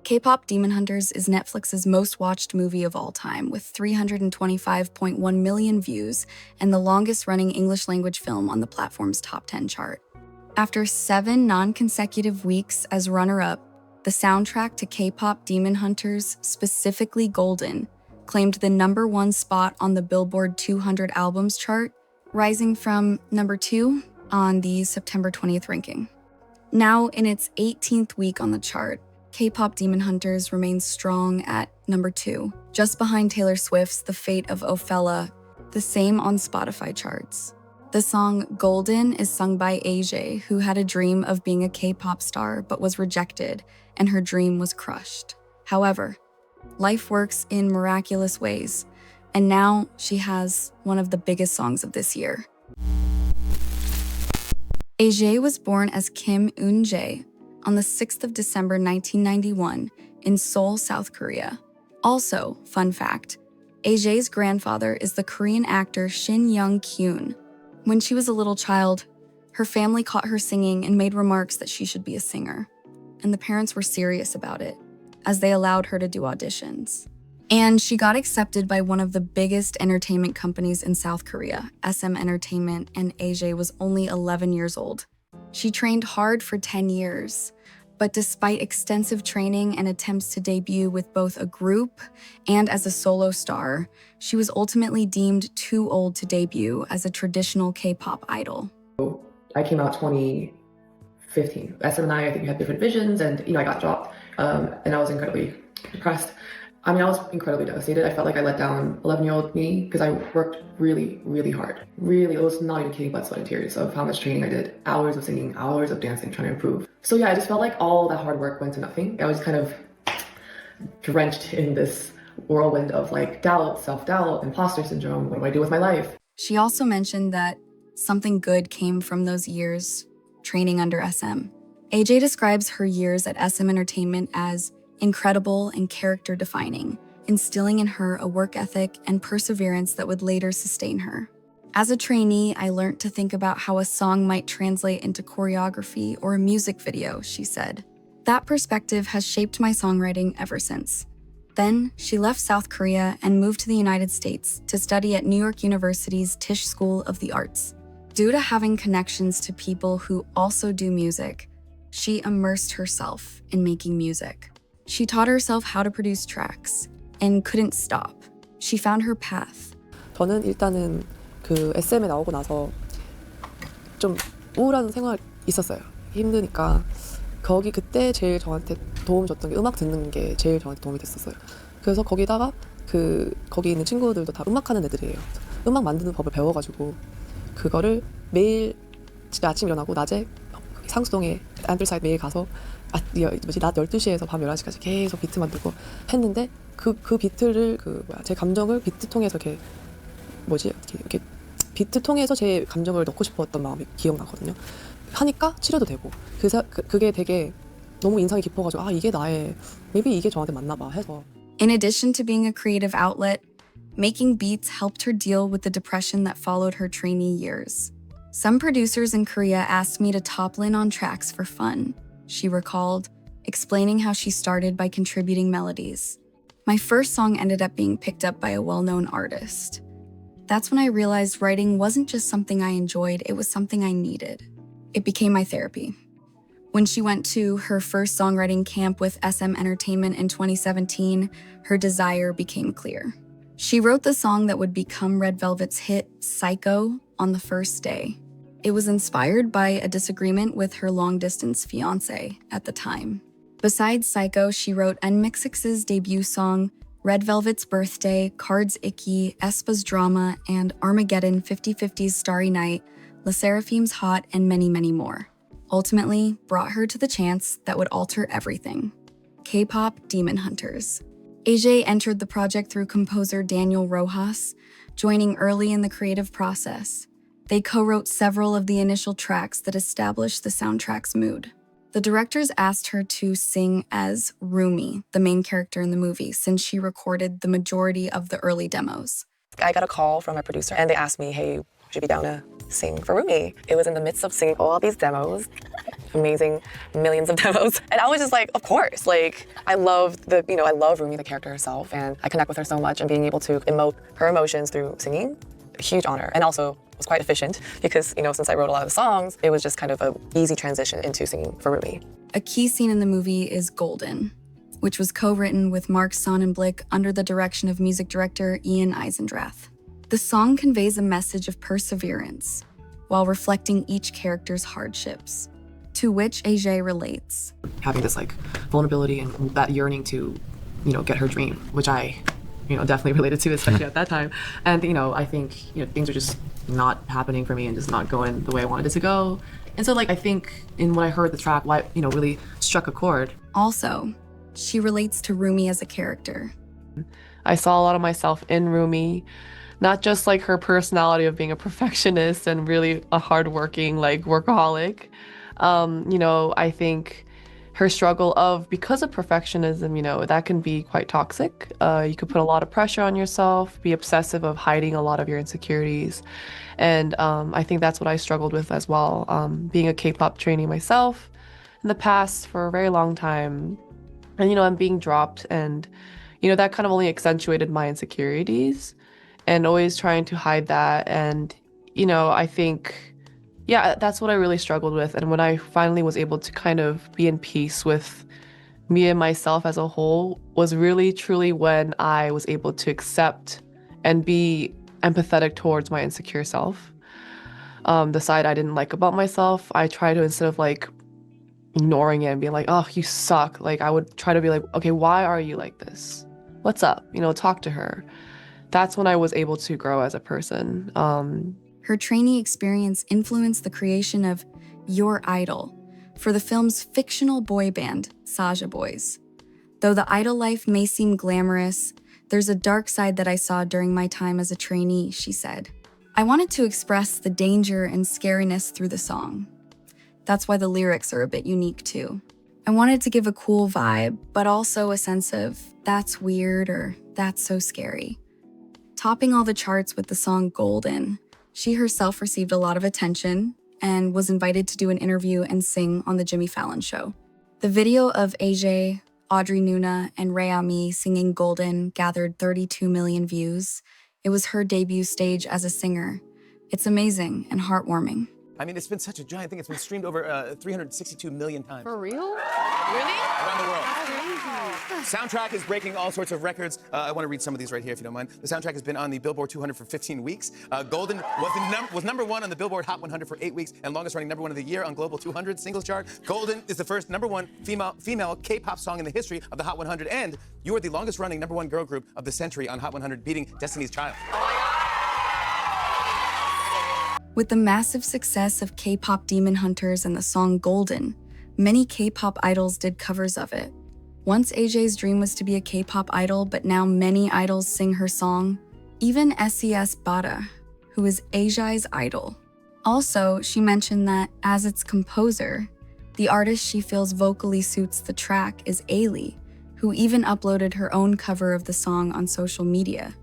K-pop Demon Hunters is Netflix's most watched movie of all time, with 325.1 million views and the longest-running English-language film on the platform's top 10 chart. After 7 non-consecutive weeks as runner-up, the soundtrack to K-pop Demon Hunters, specifically Golden, claimed the #1 spot on the Billboard 200 albums chart, rising from number 2 on the September 20th ranking. Now in its 18th week on the chart, K-pop Demon Hunters remains strong at number 2, just behind Taylor Swift's The Fate of Ophelia, the same on Spotify charts. The song Golden is sung by Ejae, who had a dream of being a K-pop star but was rejected, and her dream was crushed. However, life works in miraculous ways, and now she has one of the biggest songs of this year. Ejae was born as Kim Eun-jae on the 6th of December 1991 in Seoul, South Korea. Also, fun fact, Ejae's grandfather is the Korean actor Shin Young-kyun. When she was a little child, her family caught her singing and made remarks that she should be a singer. And the parents were serious about it, as they allowed her to do auditions. And she got accepted by one of the biggest entertainment companies in South Korea, SM Entertainment, and Ejae was only 11 years old. She trained hard for 10 years, but despite extensive training and attempts to debut with both a group and as a solo star, she was ultimately deemed too old to debut as a traditional K-pop idol. I came out 2015. SM and I think we had different visions, and I got dropped, and I was incredibly depressed. I was incredibly devastated. I felt like I let down 11-year-old me because I worked really, really hard. Really, it was not even kidding blood, sweat, and tears of how much training I did. Hours of singing, hours of dancing, trying to improve. So yeah, I just felt like all that hard work went to nothing. I was kind of drenched in this whirlwind of doubt, self-doubt, imposter syndrome. What do I do with my life? She also mentioned that something good came from those years training under SM. Ejae describes her years at SM Entertainment as incredible and character-defining, instilling in her a work ethic and perseverance that would later sustain her. As a trainee, I learned to think about how a song might translate into choreography or a music video, she said. That perspective has shaped my songwriting ever since. Then, she left South Korea and moved to the United States to study at New York University's Tisch School of the Arts. Due to having connections to people who also do music, she immersed herself in making music. She taught herself how to produce tracks and couldn't stop. She found her path. 저는 일단은 그 SM에 나오고 나서 좀 우울한 생활 있었어요. 힘드니까 거기 그때 제일 저한테 도움 줬던 게 음악 듣는 게 제일 저한테 도움이 됐었어요. 그래서 거기다가 거기 있는 친구들도 다 음악하는 애들이에요. 음악 만드는 법을 배워가지고 그거를 매일 진짜 아침 일어나고 낮에 상수동에 안뜰사이트 매일 가서 낮 12시에서 밤 11시까지 계속 비트 만들고 했는데 그 비트를 제 감정을 비트 통해서 이렇게 비트 통해서 제 감정을 넣고 싶었던 마음이 기억나거든요. 하니까 치료도 되고 그게 되게 너무 인상이 깊어가지고 maybe 이게 저한테 맞나 봐 해서. In addition to being a creative outlet, making beats helped her deal with the depression that followed her trainee years. Some producers in Korea asked me to top-line on tracks for fun, she recalled, explaining how she started by contributing melodies. My first song ended up being picked up by a well-known artist. That's when I realized writing wasn't just something I enjoyed, it was something I needed. It became my therapy. When she went to her first songwriting camp with SM Entertainment in 2017, her desire became clear. She wrote the song that would become Red Velvet's hit, Psycho, on the first day. It was inspired by a disagreement with her long-distance fiancé at the time. Besides Psycho, she wrote NMIXX's debut song, Red Velvet's Birthday, Card's Icky, aespa's Drama, and Armageddon 50/50's Starry Night, LE SSERAFIM's Hot, and many, many more. Ultimately, brought her to the chance that would alter everything. K-pop Demon Hunters. Ejae entered the project through composer Daniel Rojas, joining early in the creative process. They co-wrote several of the initial tracks that established the soundtrack's mood. The directors asked her to sing as Rumi, the main character in the movie, since she recorded the majority of the early demos. I got a call from my producer and they asked me, hey, would you be down to sing for Rumi. It was in the midst of singing all these demos, amazing millions of demos. And I was just like, of course, like I love Rumi, the character herself, and I connect with her so much, and being able to emote her emotions through singing, a huge honor. And also was quite efficient because, since I wrote a lot of the songs, it was just kind of an easy transition into singing for Rumi. A key scene in the movie is Golden, which was co-written with Mark Sonnenblick under the direction of music director Ian Eisendrath. The song conveys a message of perseverance while reflecting each character's hardships, to which Ejae relates. Having this vulnerability and that yearning to, get her dream, which I, definitely related to, especially at that time. And, I think, things are just not happening for me and just not going the way I wanted it to go. And so I think in when I heard the track, really struck a chord. Also, she relates to Rumi as a character. I saw a lot of myself in Rumi, not just her personality of being a perfectionist and really a hardworking workaholic. I think her struggle because of perfectionism, that can be quite toxic. You could put a lot of pressure on yourself, be obsessive of hiding a lot of your insecurities. And I think that's what I struggled with as well. Being a K-pop trainee myself in the past for a very long time. And, I'm being dropped, and, that kind of only accentuated my insecurities and always trying to hide that. And, I think, that's what I really struggled with. And when I finally was able to kind of be in peace with me and myself as a whole was really, truly when I was able to accept and be empathetic towards my insecure self. The side I didn't like about myself, I try to, instead of ignoring it and being like, oh, you suck. I would try to be like, okay, why are you like this? What's up? Talk to her. That's when I was able to grow as a person. Her trainee experience influenced the creation of Your Idol for the film's fictional boy band, Saja Boys. Though the idol life may seem glamorous, there's a dark side that I saw during my time as a trainee, she said. I wanted to express the danger and scariness through the song. That's why the lyrics are a bit unique too. I wanted to give a cool vibe, but also a sense of, that's weird or that's so scary. Topping all the charts with the song Golden, she herself received a lot of attention and was invited to do an interview and sing on The Jimmy Fallon Show. The video of Ejae, Audrey Nuna, and Rayami singing Golden gathered 32 million views. It was her debut stage as a singer. It's amazing and heartwarming. I mean, it's been such a giant thing. It's been streamed over 362 million times. For real? Really? Around the world. Soundtrack is breaking all sorts of records. I want to read some of these right here, if you don't mind. The soundtrack has been on the Billboard 200 for 15 weeks. Golden was number one on the Billboard Hot 100 for 8 weeks, and longest running number one of the year on Global 200 singles chart. Golden is the first number one female K-pop song in the history of the Hot 100, and you are the longest running number one girl group of the century on Hot 100, beating Destiny's Child. With the massive success of K-pop Demon Hunters and the song Golden, many K-pop idols did covers of it. Once Ejae's dream was to be a K-pop idol, but now many idols sing her song. Even SES Bada, who is Ejae's idol. Also, she mentioned that as its composer, the artist she feels vocally suits the track is Ailey, who even uploaded her own cover of the song on social media.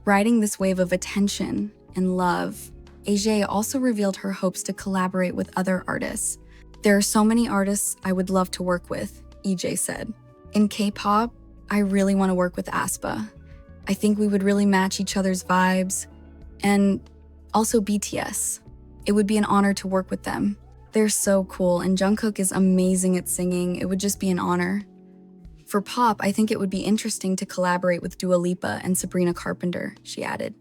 Riding this wave of attention and love, Ejae also revealed her hopes to collaborate with other artists. There are so many artists I would love to work with, Ejae said. In K-pop, I really want to work with aespa. I think we would really match each other's vibes. And also BTS. It would be an honor to work with them. They're so cool, and Jungkook is amazing at singing. It would just be an honor. For pop, I think it would be interesting to collaborate with Dua Lipa and Sabrina Carpenter, she added.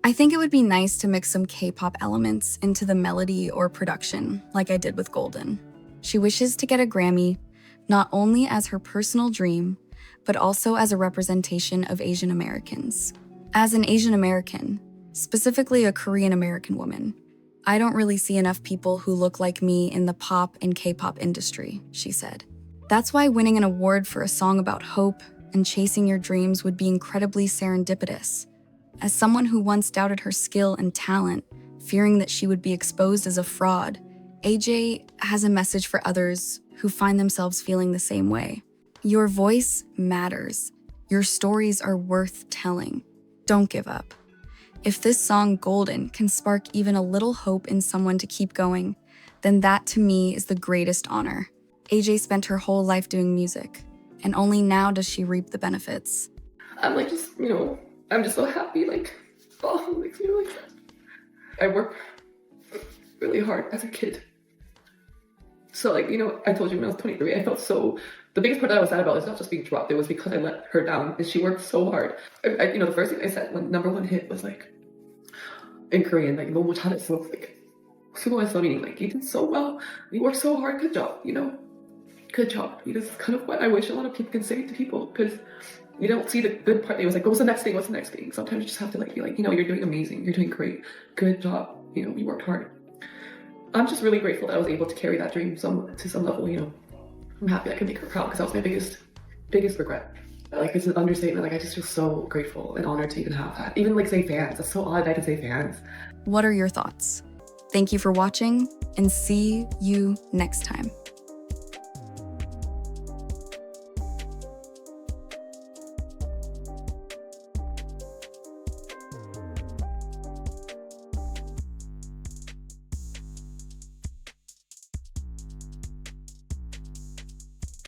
I think it would be nice to mix some K-pop elements into the melody or production, like I did with Golden. She wishes to get a Grammy, not only as her personal dream, but also as a representation of Asian Americans. As an Asian American, specifically a Korean American woman, I don't really see enough people who look like me in the pop and K-pop industry, she said. That's why winning an award for a song about hope and chasing your dreams would be incredibly serendipitous. As someone who once doubted her skill and talent, fearing that she would be exposed as a fraud, Ejae has a message for others who find themselves feeling the same way. Your voice matters. Your stories are worth telling. Don't give up. If this song, Golden, can spark even a little hope in someone to keep going, then that to me is the greatest honor. Ejae spent her whole life doing music, and only now does she reap the benefits. I'm like, just, I'm just so happy, like, oh, it makes me really sad. I work really hard as a kid. So, like, I told you when I was 23, I felt the biggest part that I was sad about is not just being dropped, it was because I let her down, and she worked so hard. The first thing I said when number one hit was, like, in Korean, like, 너무 잘했어, like, 수고했어, meaning, like, you did so well, you worked so hard, good job, good job. It's kind of what I wish a lot of people can say to people, because you don't see the good part. It was like, what's the next thing? What's the next thing? Sometimes you just have to be like, you're doing amazing. You're doing great. Good job. You worked hard. I'm just really grateful that I was able to carry that dream to some level. I'm happy I can make her proud because that was my biggest regret. Like, it's an understatement. Like, I just feel so grateful and honored to even have that. Even like say fans. That's so odd that I can say fans. What are your thoughts? Thank you for watching, and see you next time.